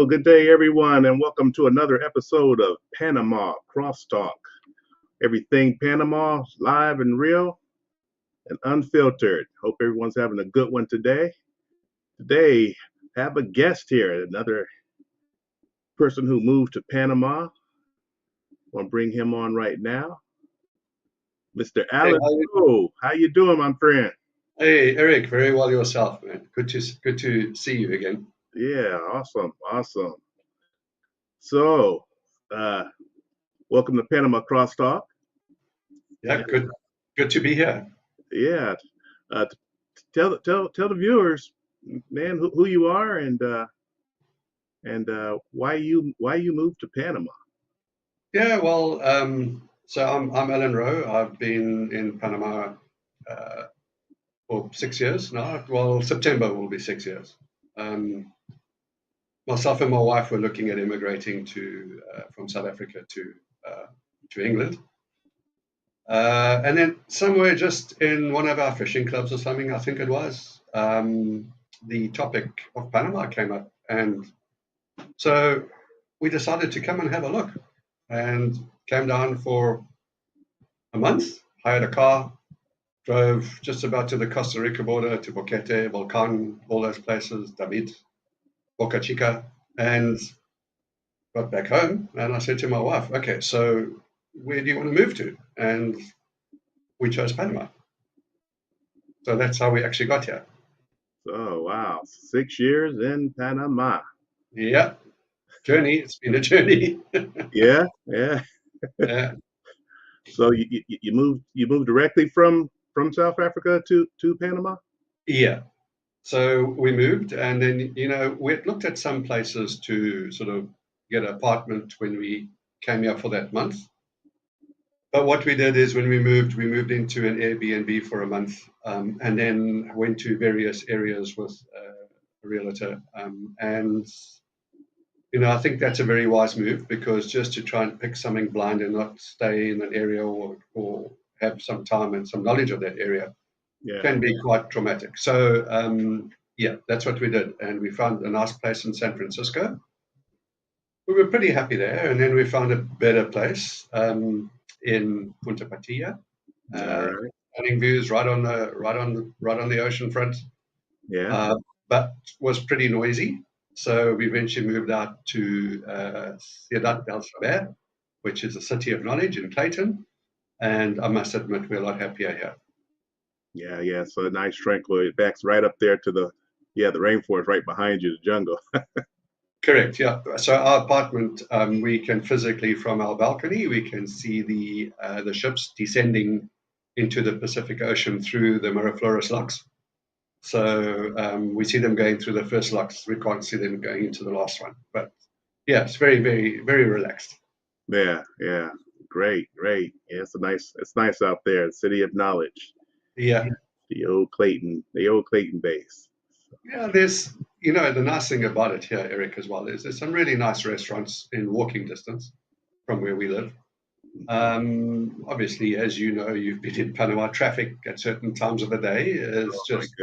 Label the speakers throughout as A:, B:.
A: good day, everyone, and welcome to another episode of Panama CrossTalk. Everything Panama, live and real and unfiltered. Hope everyone's having a good one today. Today, I have a guest here, another person who moved to Panama. I want to bring him on right now, Mr. Allan Roe. How you doing, my friend?
B: Hey, Eric, very well yourself, man. Good to see you again.
A: Yeah, awesome. So, welcome to Panama CrossTalk.
B: Yeah, good to be here.
A: Yeah, tell the viewers, man, who you are and why you moved to Panama.
B: Yeah, well, so I'm Allan Roe. I've been in Panama for 6 years now. Well, September will be 6 years. Myself and my wife were looking at immigrating from South Africa to England. And then somewhere just in one of our fishing clubs or something, I think it was, the topic of Panama came up. And so we decided to come and have a look and came down for a month, hired a car, drove just about to the Costa Rica border, to Boquete, Volcan, all those places, David, Boca Chica, and got back home. And I said to my wife, okay, so where do you want to move to? And we chose Panama. So that's how we actually got here.
A: Oh, wow. 6 years in Panama.
B: Yeah. Journey. It's been a journey.
A: Yeah.
B: Yeah.
A: So you moved directly from South Africa to Panama?
B: Yeah. So we moved, and then, we had looked at some places to sort of get an apartment when we came here for that month. But what we did is when we moved into an Airbnb for a month, and then went to various areas with a realtor. And, I think that's a very wise move, because just to try and pick something blind and not stay in an area or have some time and some knowledge of that area can be quite traumatic. So, that's what we did. And we found a nice place in San Francisco. We were pretty happy there. And then we found a better place in Punta Patilla. Stunning views right on the ocean front.
A: Yeah.
B: But was pretty noisy. So we eventually moved out to Ciudad del Saber, which is a city of knowledge in Clayton. And I must admit, we're a lot happier here.
A: Yeah. So a nice tranquil. It backs right up there to the rainforest right behind you, the jungle.
B: Correct. Yeah. So our apartment, we can physically, from our balcony, we can see the ships descending into the Pacific Ocean through the Miraflores locks. So we see them going through the first locks. We can't see them going into the last one. But yeah, it's very, very, very relaxed.
A: Yeah. Great. Yeah, it's nice out there. City of knowledge.
B: Yeah.
A: The old Clayton base.
B: Yeah, there's the nice thing about it here, Eric, as well, is there's some really nice restaurants in walking distance from where we live. Obviously, as you know, you've been in Panama, traffic at certain times of the day is just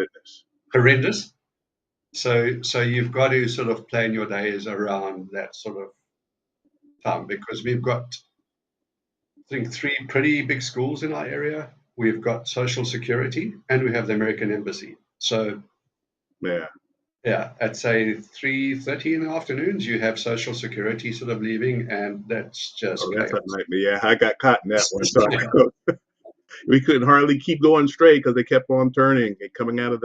B: horrendous. So you've got to sort of plan your days around that sort of time, because we've got, I think, 3 pretty big schools in our area. We've got Social Security, and we have the American Embassy. So yeah, at say 3:30 in the afternoons, you have Social Security sort of leaving, and that's just
A: that's a nightmare. Yeah, I got caught in that one. So we couldn't hardly keep going straight because they kept on turning and coming out of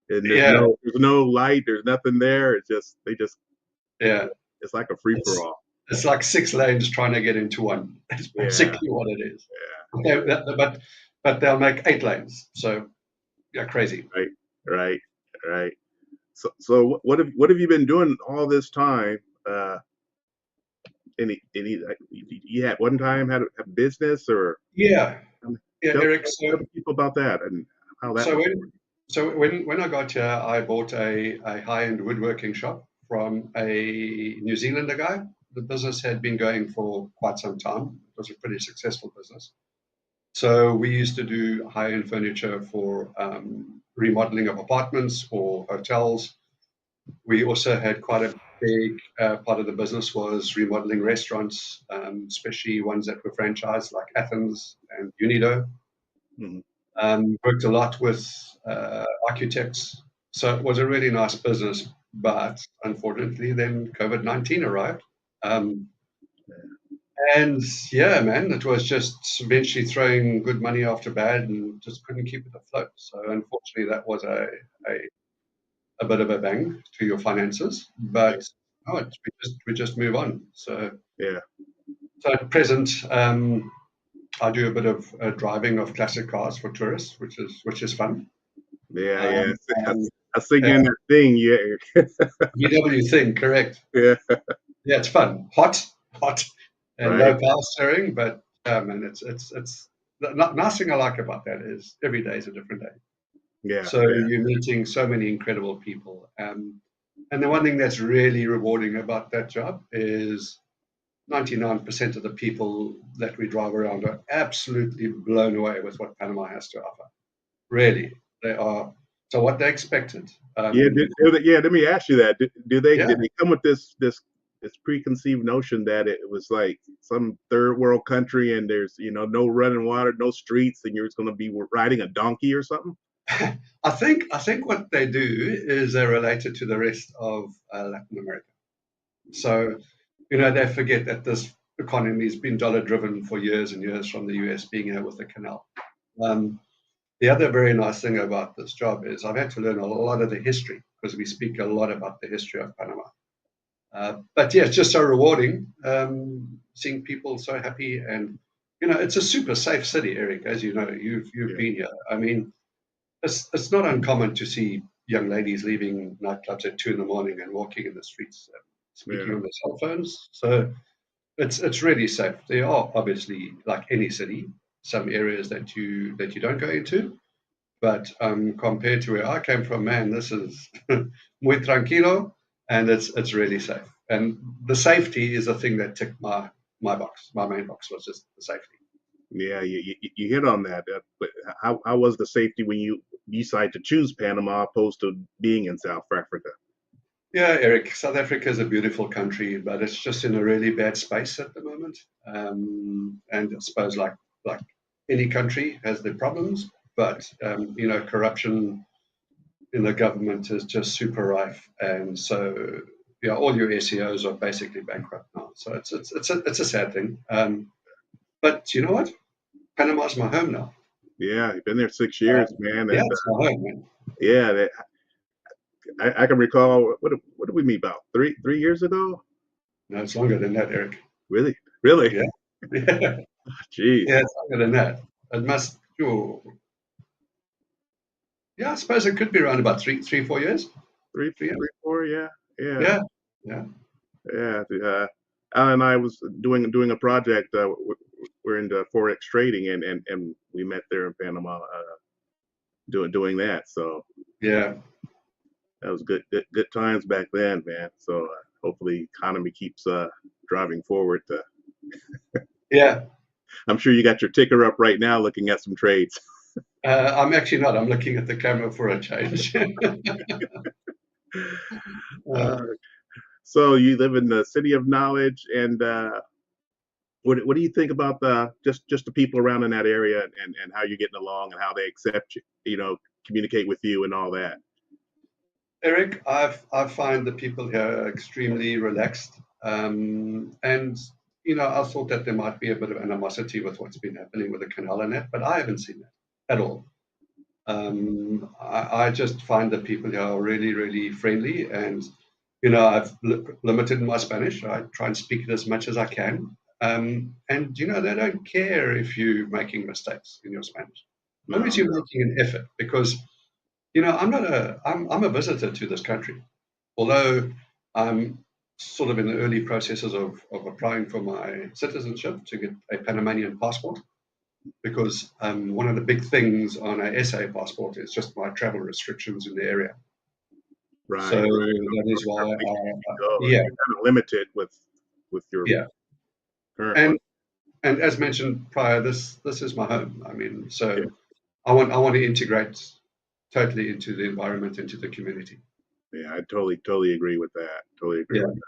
A: and there's no light, there's nothing there. It's just it's like a free for all.
B: It's like 6 lanes trying to get into one. That's basically what it is.
A: Yeah.
B: But they'll make 8 lanes. So yeah, crazy.
A: Right. So what have you been doing all this time? You had one time had a business or
B: Eric.
A: Tell people about that and how that.
B: So when I got here, I bought a high-end woodworking shop from a New Zealander guy. The business had been going for quite some time. It was a pretty successful business. So we used to do high-end furniture for remodeling of apartments or hotels. We also had quite a big part of the business was remodeling restaurants, especially ones that were franchised, like Athens and Unido.
A: Mhm.
B: Worked a lot with architects. So it was a really nice business, but unfortunately, then COVID-19 arrived. Um, and yeah, man, it was just eventually throwing good money after bad and just couldn't keep it afloat. So unfortunately, that was a bit of a bang to your finances.
A: Yeah.
B: But no, we just move on.
A: Yeah.
B: So at present, I do a bit of driving of classic cars for tourists, which is fun.
A: Yeah. Yeah.
B: Um, and
A: I sing
B: uh,
A: in that thing. Yeah.
B: VW thing, correct?
A: Yeah.
B: Yeah, it's fun, hot, and
A: Right.
B: no power steering. But and it's the nice thing I like about that is every day is a different day.
A: Yeah.
B: So
A: Yeah.
B: you're meeting so many incredible people. And the one thing that's really rewarding about that job is 99% of the people that we drive around are absolutely blown away with what Panama has to offer. Really, they are. So what they expected.
A: Yeah. Yeah. Let me ask you that.
B: Yeah,
A: Did they come with this preconceived notion that it was like some third world country and there's no running water, no streets, and you're just going to be riding a donkey or something?
B: I think what they do is they're related to the rest of Latin America. So they forget that this economy has been dollar driven for years and years from the US being here with the canal. Um, the other very nice thing about this job is I've had to learn a lot of the history because we speak a lot about the history of Panama. But yeah, it's just so rewarding seeing people so happy, and it's a super safe city, Eric. As you know, you've
A: Yeah.
B: been here. I mean, it's not uncommon to see young ladies leaving nightclubs at 2 in the morning and walking in the streets, speaking
A: Yeah.
B: on their cell phones. So it's really safe. There are obviously, like any city, some areas that you don't go into, but compared to where I came from, man, this is muy tranquilo, and it's really safe. And the safety is the thing that ticked my box. My main box was just the safety.
A: Yeah, you hit on that. But how was the safety when you decide to choose Panama opposed to being in South Africa?
B: Yeah, Eric, South Africa is a beautiful country, but it's just in a really bad space at the moment. And I suppose, like any country, has their problems, but corruption in the government is just super rife, and so yeah, all your SEOs are basically bankrupt now. So it's a sad thing. But you know what? Panama's my home now.
A: Yeah, you've been there 6 years, man,
B: Yeah,
A: and
B: it's my home, man.
A: yeah, I can recall what did we meet about 3 years ago?
B: No, it's longer than that, Eric.
A: Really, really?
B: Yeah, yeah,
A: Jeez,
B: yeah, it's longer than that. It must. Oh, yeah, I suppose it could be around about 4 years.
A: three,
B: 3 years.
A: 4, yeah, yeah,
B: Yeah, yeah.
A: yeah. Alan and I was doing a project. We're into forex trading, and we met there in Panama, doing that. So
B: Yeah,
A: that was good times back then, man. So hopefully, economy keeps driving forward.
B: yeah.
A: I'm sure you got your ticker up right now, looking at some trades.
B: I'm actually not. I'm looking at the camera for a change.
A: Uh,
B: uh,
A: so you live in the city of knowledge, and what do you think about just the people around in that area, and how you're getting along, and how they accept you, communicate with you, and all that?
B: Eric, I find the people here extremely relaxed, and I thought that there might be a bit of animosity with what's been happening with the canal and that, but I haven't seen that at all. I just find that people here are really, really friendly, and I've limited my Spanish. I try and speak it as much as I can, and they don't care if you're making mistakes in your Spanish, as long
A: No,
B: as you're making an effort, because I'm a visitor to this country, although I'm sort of in the early processes of applying for my citizenship to get a Panamanian passport, because one of the big things on a SA passport is just my travel restrictions in the area. So
A: right, right.
B: that is why,
A: Places you can go,
B: yeah,
A: you're kind of limited with your
B: yeah,
A: current one.
B: and as mentioned prior, this is my home. I mean,
A: Yeah,
B: so I want to integrate totally into the environment, into the community.
A: Yeah, I totally agree with that. Totally agree
B: Yeah,
A: with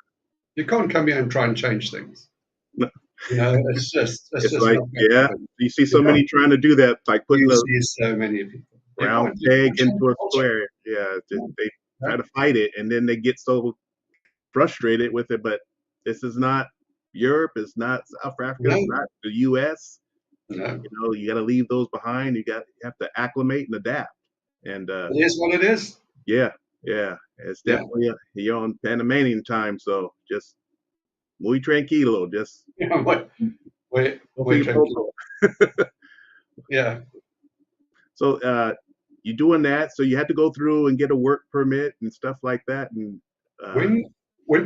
B: you can't come here and try and change things.
A: that.
B: It's
A: It's
B: just
A: like,
B: not going to
A: yeah,
B: happen.
A: you see
B: You
A: so
B: can't.
A: many trying to do that, like putting
B: You
A: the
B: see so many people. You
A: round
B: can't. You
A: peg
B: can't change
A: into a
B: culture.
A: square. Yeah,
B: No,
A: they try
B: no,
A: to fight it, and then they get so frustrated with it. But this is not Europe. It's not South Africa. It's
B: no,
A: not the U.S.
B: no.
A: You got to leave those behind. You have to acclimate and adapt. And
B: It is what it is.
A: yeah, yeah, it's
B: Yeah.
A: definitely you're on Panamanian time, so just muy tranquilo. Just
B: Yeah.
A: go
B: We're
A: your
B: tranquilo.
A: popo.
B: Yeah.
A: So you doing that? So you had to go through and get a work permit and stuff like that. And uh,
B: When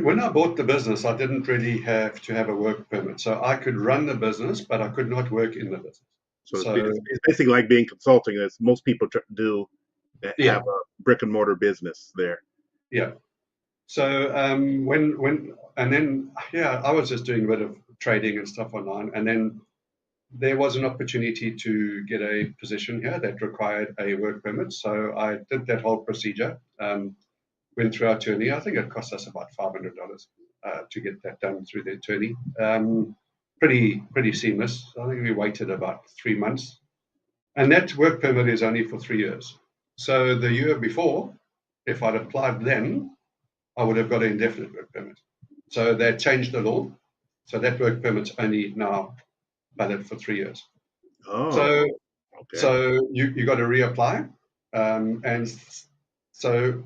B: when I bought the business, I didn't really have to have a work permit, so I could run the business, but I could not work in the business.
A: so
B: So
A: it's basically like being consulting, as most people do that have
B: yeah,
A: a brick and mortar business there.
B: yeah. So when and then yeah, I was just doing a bit of trading and stuff online, and then there was an opportunity to get a position here that required a work permit. So I did that whole procedure. Went through our attorney. I think it cost us about $500 to get that done through the attorney. Pretty seamless. I think we waited about 3 months, and that work permit is only for 3 years. So the year before, if I'd applied then, I would have got an indefinite work permit. So they changed the law. So that work permit's only now valid for 3 years.
A: Oh,
B: So
A: okay.
B: so you got to reapply, and so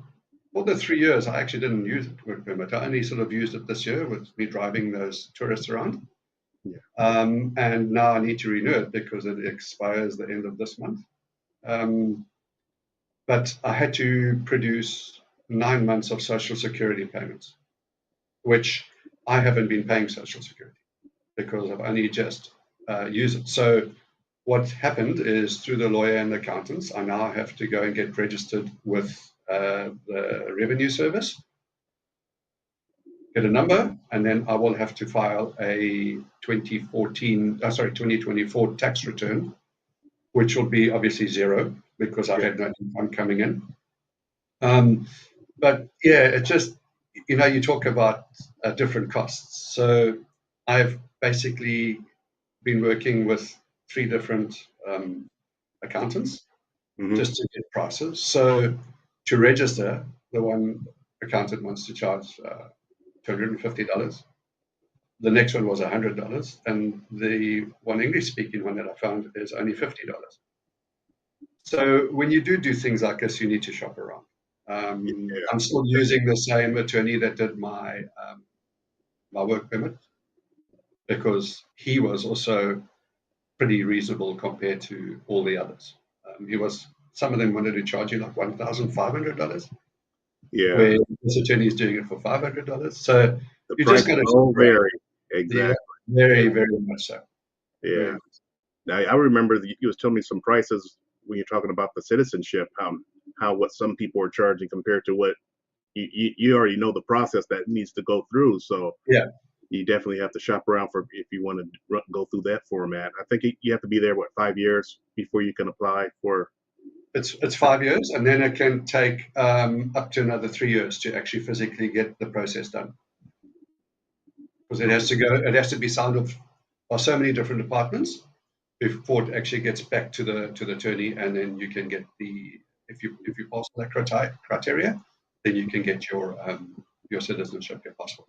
B: for the 3 years, I actually didn't use the work permit. I only sort of used it this year with me driving those tourists around.
A: Yeah.
B: And now I need to renew it because it expires the end of this month. Um, but I had to produce 9 months of Social Security payments, which I haven't been paying Social Security because I've only just used it. So what happened is through the lawyer and the accountants, I now have to go and get registered with the revenue service, get a number, and then I will have to file a 2024 tax return, which will be obviously zero because I
A: Yeah.
B: had no income coming in. But yeah, it just, you talk about different costs. So I've basically been working with 3 different accountants
A: Hmm.
B: just to get prices. So to register, the one accountant wants to charge $250. The next one was $100, and the one English-speaking one that I found is only $50. So when you do things like this, you need to shop around.
A: Yeah.
B: I'm still using the same attorney that did my work permit because he was also pretty reasonable compared to all the others. Some of them wanted to charge you like $1,500,
A: Yeah.
B: where this attorney is doing it for $500. So
A: The
B: you just
A: prices
B: got to shop
A: all
B: around.
A: vary.
B: Yeah,
A: Exactly.
B: very, very much so.
A: Yeah.
B: Very.
A: Now, I remember that you was telling me some prices when you're talking about the citizenship, how what some people are charging compared to what you already know the process that needs to go through. So
B: Yeah,
A: you definitely have to shop around for if you want to go through that format. I think you have to be there 5 years before you can apply for.
B: it's 5 years, and then it can take up to another 3 years to actually physically get the process done because it has to be signed off by so many different departments before it actually gets back to the attorney, and then you can get if you pass that criteria, then you can get your citizenship, your passport.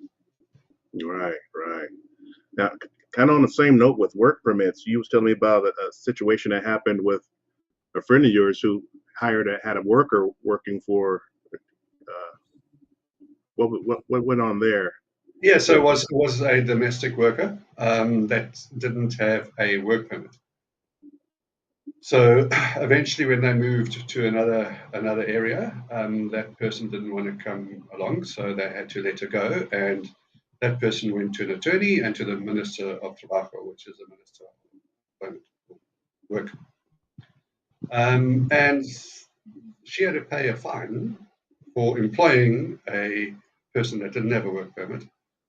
A: Right, right. Now, kind of on the same note with work permits, you was telling me about a situation that happened with a friend of yours who had a worker working for. Uh, what went on there?
B: Yeah, so it was a domestic worker that didn't have a work permit. So eventually, when they moved to another area, that person didn't want to come along, so they had to let her go. And that person went to an attorney and to the Minister of Tobacco, which is the Minister of Employment, Work. And she had to pay a fine for employing a person that didn't have a work permit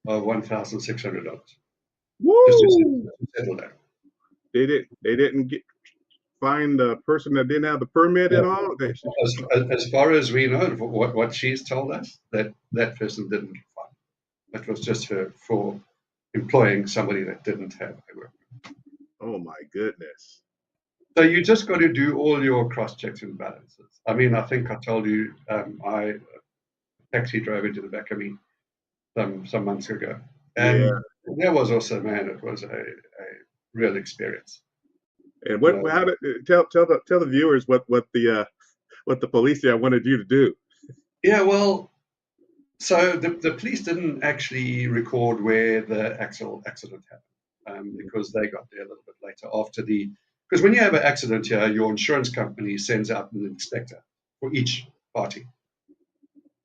B: of $1,600 just to
A: Woo!
B: settle that.
A: They didn't get find a person that didn't have the permit at all?
B: As far as we know, what she's told us, that person didn't get fined. That was just for employing somebody that didn't have a work.
A: Oh my goodness.
B: So you just got to do all your cross checks and balances. I mean, I think I told you, I taxi driver to the back of me some months ago, and that was also, man, it was a real experience.
A: And how did tell the viewers what the police there wanted you to do?
B: Yeah, well, so the police didn't actually record where the accident happened, because they got there a little bit later because when you have an accident here, your insurance company sends out an inspector for each party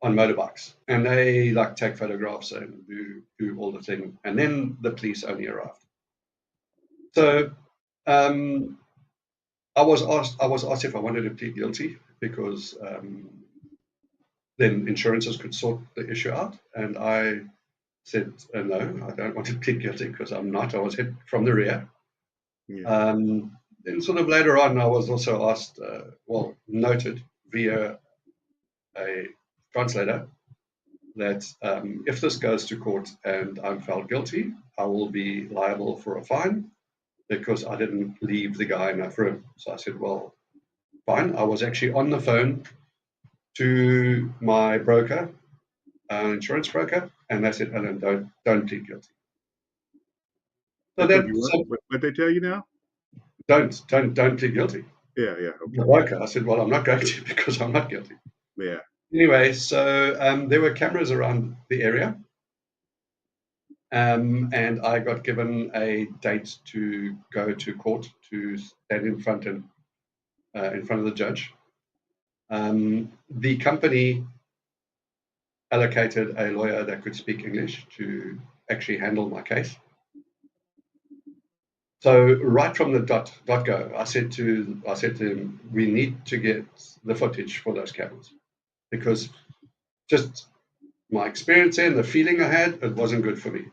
B: on motorbikes, and they take photographs and do all the thing, and then the police only arrived. So I was asked if I wanted to plead guilty because then insurances could sort the issue out, and I said no, I don't want to plead guilty because I'm not. I was hit from the rear.
A: Yeah.
B: Then sort of later on, I was also asked, noted via a translator, that if this goes to court and I'm found guilty, I will be liable for a fine because I didn't leave the guy enough room. So I said, well, fine. I was actually on the phone to my broker, insurance broker, and they said, Allan, don't plead guilty. So
A: what they tell you now?
B: Don't plead guilty.
A: Yeah.
B: The broker, I said, well, I'm not going to because I'm not guilty.
A: Yeah.
B: Anyway, so there were cameras around the area, and I got given a date to go to court to stand in front of the judge. The company allocated a lawyer that could speak English to actually handle my case. So right from the dot go, I said to him, we need to get the footage for those cameras, because just my experience and the feeling I had, it wasn't good for me.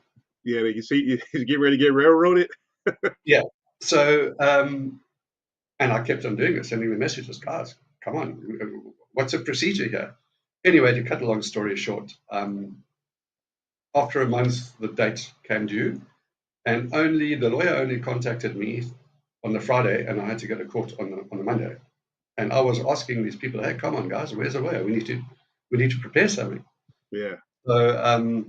A: Yeah, you see, you get ready to get railroaded.
B: Yeah. So, and I kept on doing it, sending the messages, guys, come on, what's the procedure here? Anyway, to cut a long story short, after a month, the date came due, and the lawyer only contacted me on the Friday, and I had to go to court on the Monday. And I was asking these people, hey, come on, guys, where's the lawyer? We need to prepare something.
A: Yeah.
B: So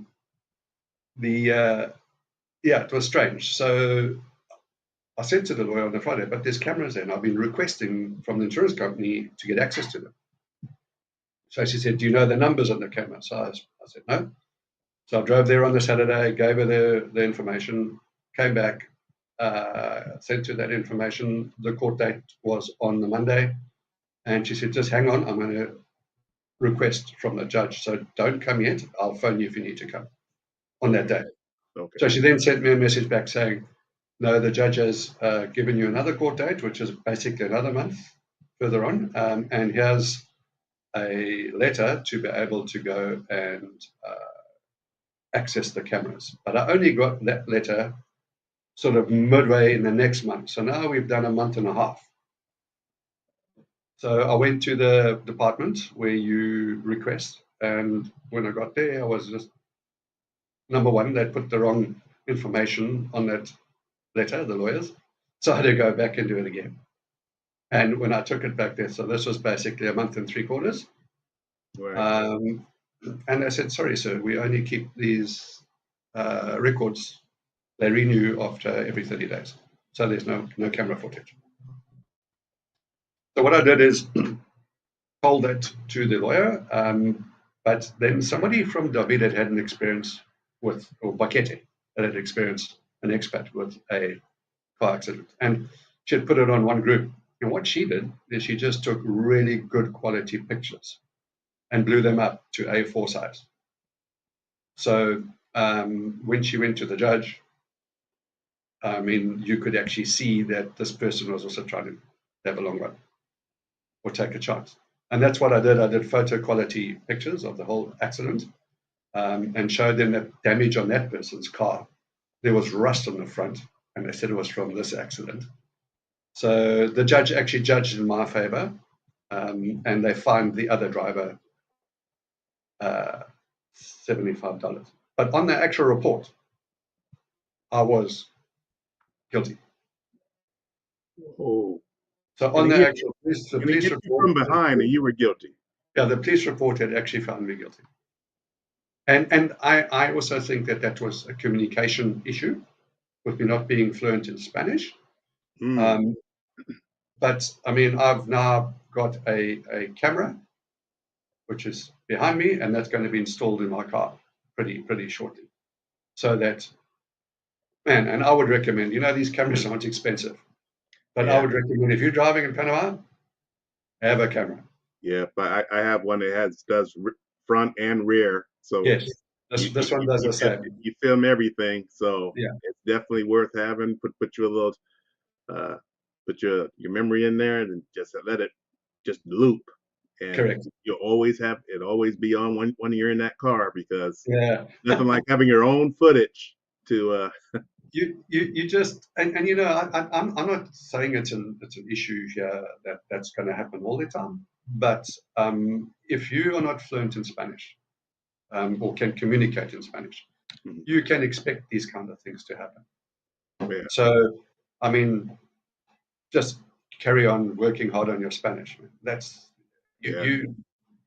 B: it was strange. So I said to the lawyer on the Friday, but there's cameras there, and I've been requesting from the insurance company to get access to them. So she said, do you know the numbers on the camera? So I said, no. So I drove there on the Saturday, gave her the information, came back, sent her that information. The court date was on the Monday, and she said, just hang on, I'm going to request from the judge. So don't come yet. I'll phone you if you need to come on that day.
A: Okay.
B: So she then sent me a message back saying, no, the judge has given you another court date, which is basically another month further on, and here's a letter to be able to go and access the cameras. But I only got that letter sort of midway in the next month. So now we've done a month and a half. So I went to the department where you request, and when I got there, I was just, number one, they put the wrong information on that letter, the lawyers. So I had to go back and do it again. And when I took it back there, so this was basically a month and 3/4.
A: Right.
B: And I said, sorry, sir, we only keep these records. They renew after every 30 days. So there's no camera footage. So what I did is told that to the lawyer, but then somebody from David had an experience with, or Bakete had experienced an expat with a car accident. And she had put it on one group. And what she did is she just took really good quality pictures and blew them up to A4 size. So when she went to the judge, I mean, you could actually see that this person was also trying to have a long run or take a chance. And that's what I did. I did photo quality pictures of the whole accident, and showed them that damage on that person's car. There was rust on the front, and they said it was from this accident. So the judge actually judged in my favor, and they fined the other driver $75. But on the actual report, I was guilty.
A: Oh,
B: So
A: and
B: on
A: he
B: the
A: hit,
B: actual police, the
A: and he
B: police
A: hit you from
B: report,
A: behind, and you were guilty.
B: yeah, the police report had actually found me guilty. And I also think that was a communication issue with me not being fluent in Spanish.
A: Mm.
B: But I mean, I've now got a camera which is behind me, and that's going to be installed in my car pretty shortly. So that, man, and I would recommend, these cameras aren't expensive, but I
A: Yeah,
B: would recommend if you're driving in Panama, have a camera.
A: yeah. But I have one that does front and rear, so
B: Yes,
A: you
B: this one does the same.
A: you film everything. So
B: Yeah,
A: it's definitely worth having. Put you a little uh, put your memory in there and just let it just loop, and
B: correct.
A: you'll always have it always be on when you're in that car, because
B: Yeah.
A: nothing like having your own footage to
B: You just and I'm not saying it's an issue here that's going to happen all the time, but if you are not fluent in Spanish, or can communicate in Spanish, you can expect these kind of things to happen.
A: yeah,
B: So, I mean, just carry on working hard on your Spanish. That's
A: yeah,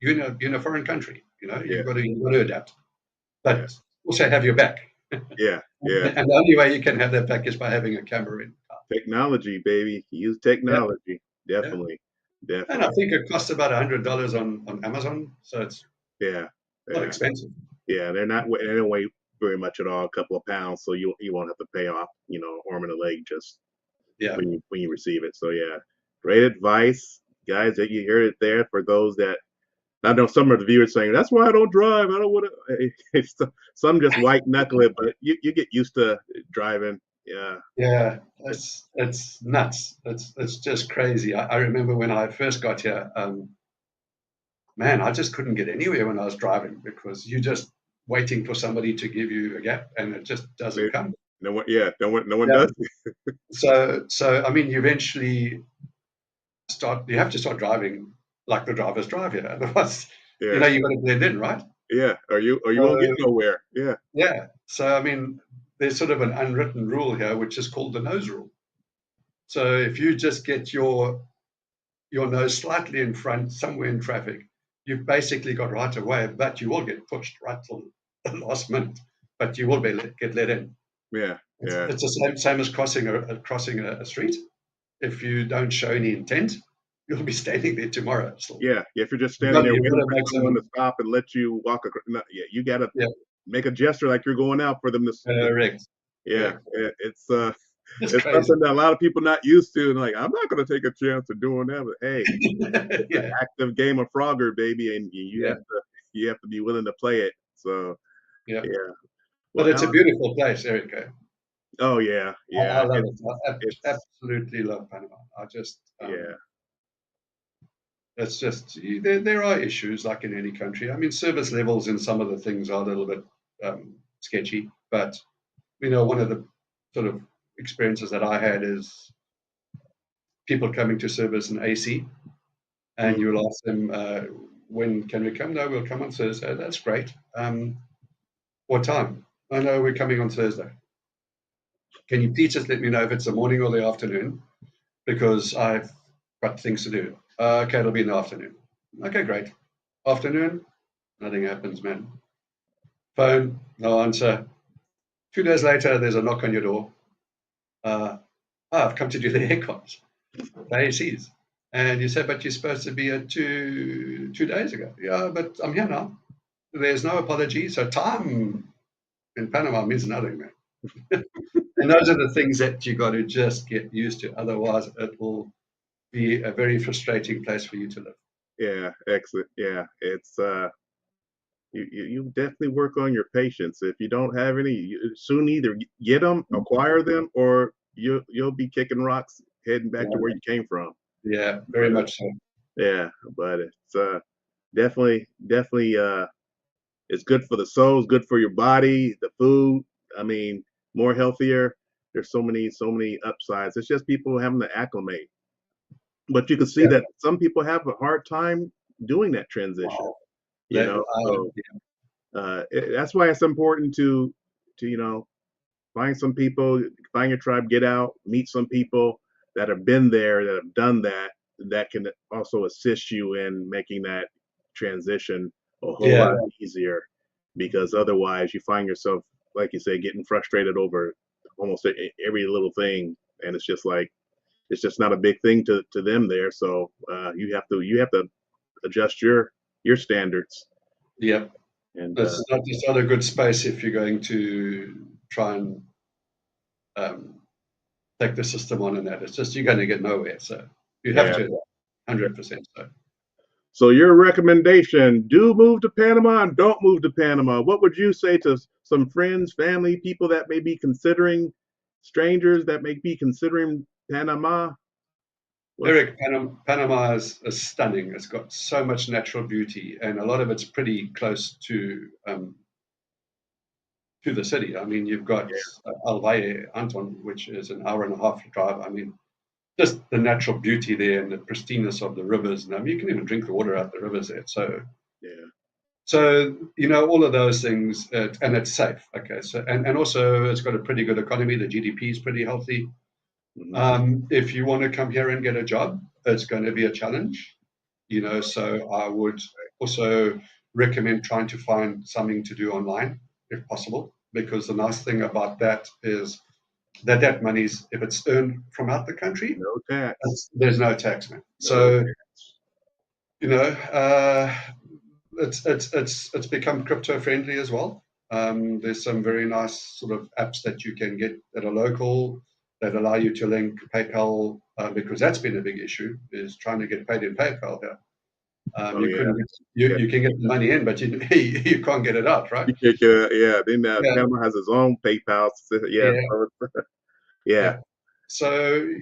B: you're in a foreign country.
A: yeah,
B: You've got to adapt,
A: yeah,
B: but also have your back.
A: yeah, yeah.
B: And the only way you can have that back is by having a camera in.
A: Technology, baby. Use
B: Yeah,
A: technology.
B: yeah.
A: Definitely,
B: And I
A: definitely.
B: think it costs about $100 on Amazon, so it's
A: Yeah,
B: not
A: yeah,
B: expensive.
A: yeah. They don't weigh very much at all. A couple of pounds, so you won't have to pay off, arm and a leg just
B: Yeah,
A: when you receive it. So yeah, great advice, guys. That you hear it there for those that. I know some of the viewers saying that's why I don't drive. I don't want to. Some just white knuckle it, but you get used to driving. Yeah,
B: yeah.
A: it's
B: It's nuts. It's just crazy. I remember when I first got here, man, I just couldn't get anywhere when I was driving because you're just waiting for somebody to give you a gap, and it just doesn't come.
A: no one. Yeah, no one
B: Yeah.
A: does.
B: So I mean, you eventually you have to start driving like the drivers drive here. Otherwise,
A: Yeah,
B: you've got to blend in, right?
A: yeah. Or you won't get
B: So
A: nowhere. Yeah,
B: yeah. So I mean, there's sort of an unwritten rule here, which is called the nose rule. So if you just get your nose slightly in front somewhere in traffic, you've basically got right of way, but you will get pushed right till the last minute, but you will get let in.
A: yeah, yeah,
B: It's the same as crossing a street. If you don't show any intent, you'll be standing there tomorrow still.
A: yeah. If you're just standing there
B: You've got
A: waiting
B: to
A: for
B: make
A: someone to
B: some.
A: stop and let you walk across, no, yeah, you gotta
B: Yeah,
A: make a gesture like you're going out for them to
B: correct,
A: yeah.
B: correct.
A: It's
B: It's
A: it's
B: crazy.
A: something that a lot of people not used to, and like I'm not gonna take a chance of doing that. But hey, it's an
B: Yeah,
A: active game of Frogger, baby, and
B: yeah,
A: you have to be willing to play it. So
B: yeah.
A: yeah.
B: But
A: Well,
B: it's a
A: Alan,
B: beautiful place, Erica.
A: oh yeah,
B: I
A: yeah.
B: love it. I
A: It's
B: absolutely love Panama.
A: yeah,
B: It's just there are issues like in any country. I mean, service levels in some of the things are a little bit sketchy, but one of the sort of experiences that I had is people coming to service an AC, and
A: mm,
B: you'll ask them, when can we come? No, we'll come on Thursday. That's great. What time? I know we're coming on Thursday. Can you please just let me know if it's the morning or the afternoon? Because I've got things to do. Okay, it'll be in the afternoon. Okay, great. Afternoon, nothing happens, man. Phone, no answer. 2 days later, there's a knock on your door. I've come to do the aircons, the ACs. And you said, but you're supposed to be here 2 days ago. Yeah, but I'm here now. There's no apology. So time in Panama means nothing, man. And those are the things that you got to just get used to. Otherwise, it will be a very frustrating place for you to live.
A: yeah, excellent. Yeah, it's you definitely work on your patience. If you don't have any, you soon either get them, acquire them, or you'll be kicking rocks heading back to
B: Yeah,
A: where you came from.
B: yeah, very
A: But
B: much so.
A: yeah, but it's definitely it's good for the soul, it's good for your body, the food. I mean, more healthier. there's so many upsides. It's just people having to acclimate. But you can see
B: Yeah.
A: that some people have a hard time doing that transition.
B: Wow.
A: You
B: That,
A: know, so that's why it's important to find some people, find your tribe, get out, meet some people that have been there, that have done that, that can also assist you in making that transition a whole
B: yeah,
A: lot easier. Because otherwise, you find yourself, like you say, getting frustrated over almost every little thing, and it's just like it's just not a big thing to them there. So you have to adjust your standards,
B: yeah.
A: and
B: It's not a good space if you're going to try and um, take the system on and that. It's just you're going to get nowhere. So you have
A: yeah.
B: to, 100%. So
A: So your recommendation: do move to Panama and don't move to Panama. What would you say to some friends, family, people that may be considering, strangers that may be considering Panama? What's
B: Eric, Panama is stunning. It's got so much natural beauty, and a lot of it's pretty close to the city. I mean, you've got
A: yeah,
B: Al Valle, Anton, which is an hour and a half drive. I mean, just the natural beauty there and the pristineness of the rivers. And I mean, you can even drink the water out the rivers there. So,
A: yeah,
B: all of those things, and it's safe. Okay. So, and also it's got a pretty good economy. The GDP is pretty healthy.
A: hmm
B: If you want to come here and get a job, it's going to be a challenge. So I would also recommend trying to find something to do online if possible, because the nice thing about that is that money's, if it's earned from out the country,
A: no tax,
B: there's no tax, man.
A: no
B: So
A: tax.
B: you know, uh, it's become crypto friendly as well. There's some very nice sort of apps that you can get that are local that allow you to link PayPal, because that's been a big issue, is trying to get paid in PayPal here.
A: Oh
B: You
A: yeah,
B: couldn't
A: yeah.
B: you can get the money in, but you can't get it out, right?
A: Yeah. Then
B: Yeah,
A: Panama has its own PayPal. Yeah,
B: yeah,
A: so yeah,
B: yeah. So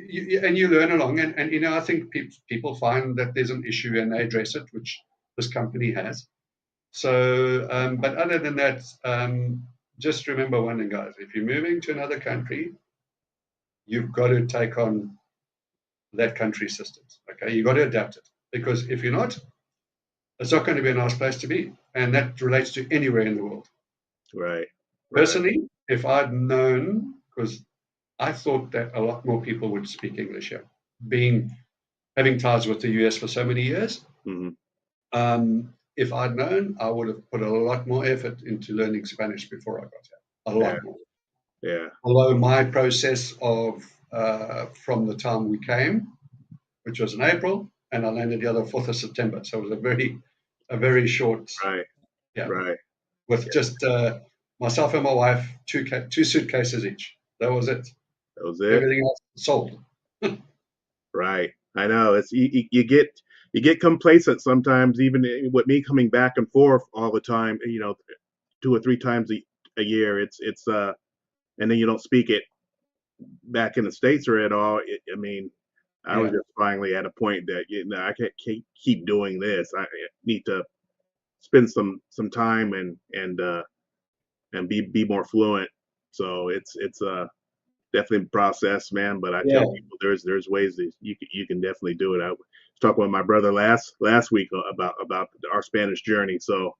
B: you learn along, and I think people find that there's an issue and they address it, which this company has. So, but other than that, just remember one thing, guys: if you're moving to another country, you've got to take on that country's systems. Okay, you've got to adapt it, because if you're not, it's not going to be a nice place to be, and that relates to anywhere in the world.
A: right, right.
B: Personally, if I'd known, because I thought that a lot more people would speak English here, having ties with the US for so many years.
A: hmm
B: If I'd known, I would have put a lot more effort into learning Spanish before I got here. A
A: Yeah,
B: lot more.
A: yeah.
B: Although my process of from the time we came, which was in April, and I landed the other 4th of September, so it was a very short,
A: Right,
B: yeah,
A: right.
B: with just myself and my wife, two suitcases each. That was it.
A: That was it.
B: Everything else sold.
A: Right. I know. It's you get complacent sometimes, even with me coming back and forth all the time. 2 or 3 times a year. It's and then you don't speak it back in the States or at all. I mean, I was
B: Yeah,
A: just finally at a point that I can't keep doing this. I need to spend some time and be more fluent. So it's definitely a process, man. But I tell
B: yeah,
A: people there's ways that you can definitely do it. I was talking with my brother last week about our Spanish journey. So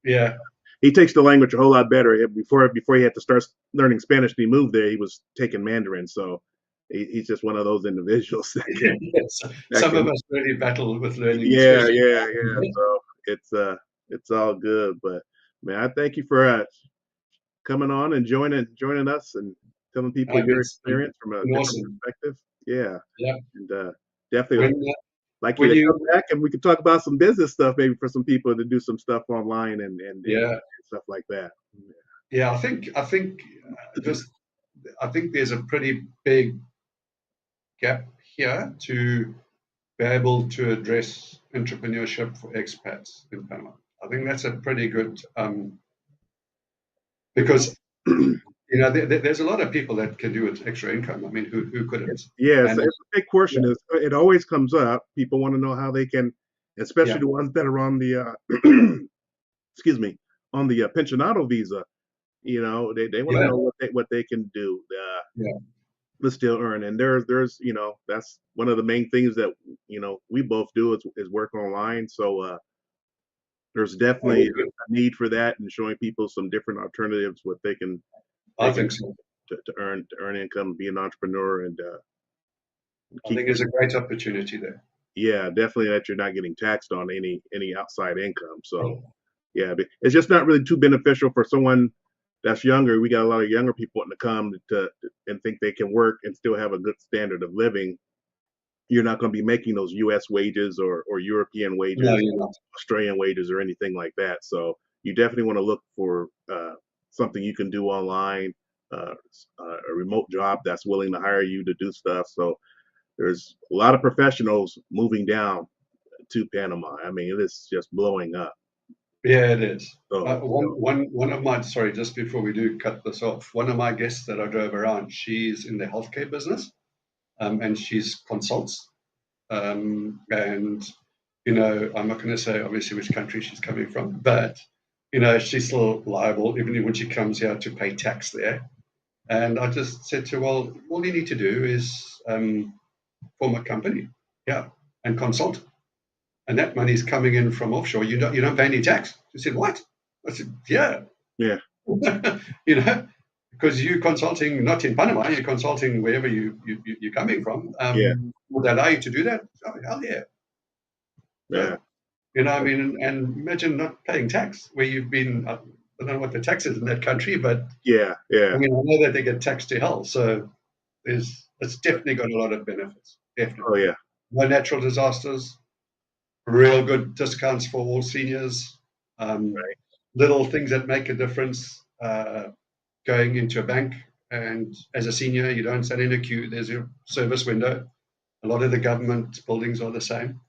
B: yeah.
A: he takes the language a whole lot better. Before he had to start learning Spanish, when he moved there, he was taking Mandarin. So he's just one of those individuals that can
B: Yes.
A: that
B: Some of
A: can
B: us really battle with learning,
A: yeah,
B: especially.
A: yeah, yeah. So it's all good. But man, I thank you for coming on and joining us and telling people your
B: It's
A: experience from a
B: been
A: different
B: awesome.
A: perspective. Yeah,
B: Yeah.
A: and definitely
B: When
A: like you
B: when
A: to come
B: you
A: back and we could talk about some business stuff maybe for some people to do some stuff online and
B: yeah,
A: stuff like that.
B: yeah, just I think there's a pretty big gap here to be able to address entrepreneurship for expats in Panama. I think that's a pretty good, because there's a lot of people that can do it extra income. I mean, who couldn't?
A: Yeah,
B: And
A: it's a big question.
B: yeah,
A: It always comes up. People want to know how they can, especially
B: yeah,
A: the ones that are on the excuse me, on the pensionado visa. You know, they want to
B: Yeah,
A: know what they can do.
B: yeah.
A: But still earn. And there's that's one of the main things that we both do is work online. So there's
B: Oh,
A: definitely
B: that's good.
A: a need for that and showing people some different alternatives what
B: I
A: they can
B: think so.
A: to earn income, be an entrepreneur, and
B: I
A: keep
B: think there's a great opportunity there.
A: yeah, definitely that you're not getting taxed on any outside income. So yeah, but it's just not really too beneficial for someone that's younger. We got a lot of younger people wanting to come and think they can work and still have a good standard of living. You're not going to be making those U.S. wages or European
B: No,
A: wages,
B: you're not.
A: Australian wages, or anything like that. So you definitely want to look for something you can do online, uh, a remote job that's willing to hire you to do stuff. So there's a lot of professionals moving down to Panama. I mean, it is just blowing up.
B: Yeah, it is.
A: So,
B: One of my, sorry, just before we do cut this off, one of my guests that I drove around, she's in the healthcare business, and she's consults. And, I'm not going to say obviously which country she's coming from, but, she's still liable, even when she comes here, to pay tax there. And I just said to her, well, all you need to do is form a company, yeah, and consult. And that money's coming in from offshore. You don't pay any tax. She said, what? I said, yeah.
A: yeah,
B: you know, because you're consulting not in Panama, you're consulting wherever you're coming from.
A: yeah,
B: Would they allow you to do that? Oh, hell yeah.
A: yeah,
B: So, I mean, and imagine not paying tax where you've been. I don't know what the tax is in that country, but
A: yeah,
B: I
A: yeah.
B: mean, I know that they get taxed to hell. So it's definitely got a lot of benefits.
A: Oh,
B: Definitely.
A: yeah,
B: No natural disasters, real good discounts for all seniors,
A: right.
B: little things that make a difference. Going into a bank, and as a senior, you don't stand in a queue. There's a service window. A lot of the government buildings are the same.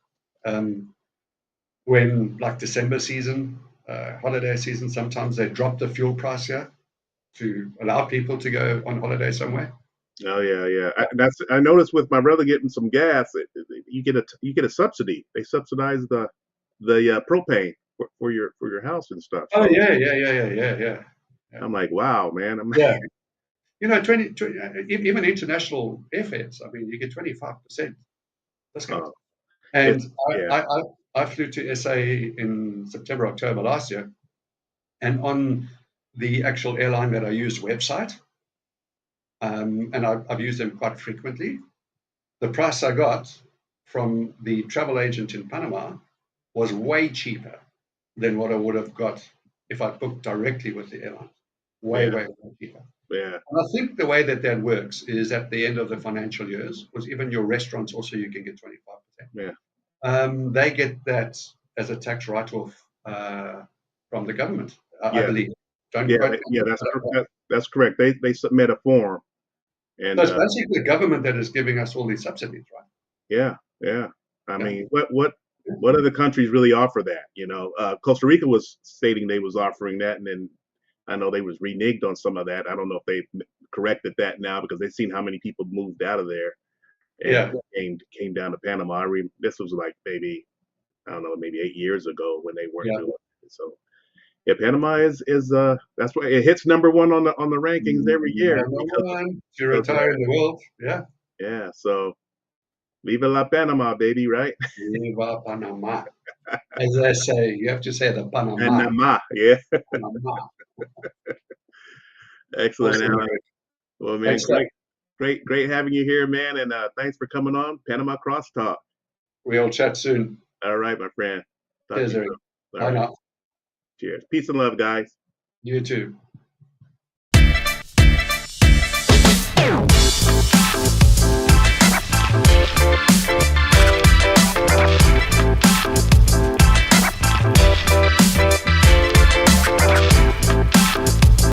B: When like December season, holiday season, sometimes they drop the fuel price here to allow people to go on holiday somewhere.
A: Oh, yeah, yeah. I noticed with my brother getting some gas, you get a subsidy. They subsidize the propane for your house and stuff.
B: Oh
A: So
B: yeah, yeah, yeah, yeah, yeah, yeah. Yeah.
A: I'm like, wow, man.
B: Yeah. 20, even international airfares. I mean, you get 25% discount.
A: uh,
B: And
A: it's yeah,
B: I flew to SA in September, October last year, and on the actual airline that I used website, and I've used them quite frequently, the price I got from the travel agent in Panama was way cheaper than what I would have got if I booked directly with the airline. Way,
A: yeah,
B: way, way cheaper.
A: yeah,
B: And I think the way that works is at the end of the financial years, because even your restaurants also you can get 25%.
A: yeah,
B: They get that as a tax write-off from the government, I
A: yeah,
B: believe. Don't
A: yeah,
B: quote me,
A: yeah.
B: but
A: That's correct. They submit a form, and
B: so it's basically the government that is giving us all these subsidies, right?
A: yeah, yeah. I
B: Yeah.
A: mean, what other countries really offer that? Costa Rica was stating they was offering that, and then I know they was reneged on some of that. I don't know if they've corrected that now because they've seen how many people moved out of there and
B: Yeah.
A: came down to Panama. This was like maybe I don't know, maybe 8 years ago when they weren't
B: Yeah.
A: doing it. So yeah, Panama is that's why it hits number one on the rankings every year
B: Number
A: because
B: one to
A: of
B: retire in the world. Yeah.
A: yeah. So Viva la Panama, baby, right?
B: Viva Panama. As they say, you have to say the Panama.
A: Panama, yeah.
B: Panama.
A: Excellent,
B: Awesome.
A: Alan. Well, man,
B: Thanks, Doug.
A: great having you here, man, and thanks for coming on Panama CrossTalk.
B: We'll chat soon.
A: All right, my friend. Talk to
B: Cheers,
A: you
B: Eric.
A: soon.
B: Bye
A: All right.
B: now.
A: Cheers. Peace and love, guys.
B: You too.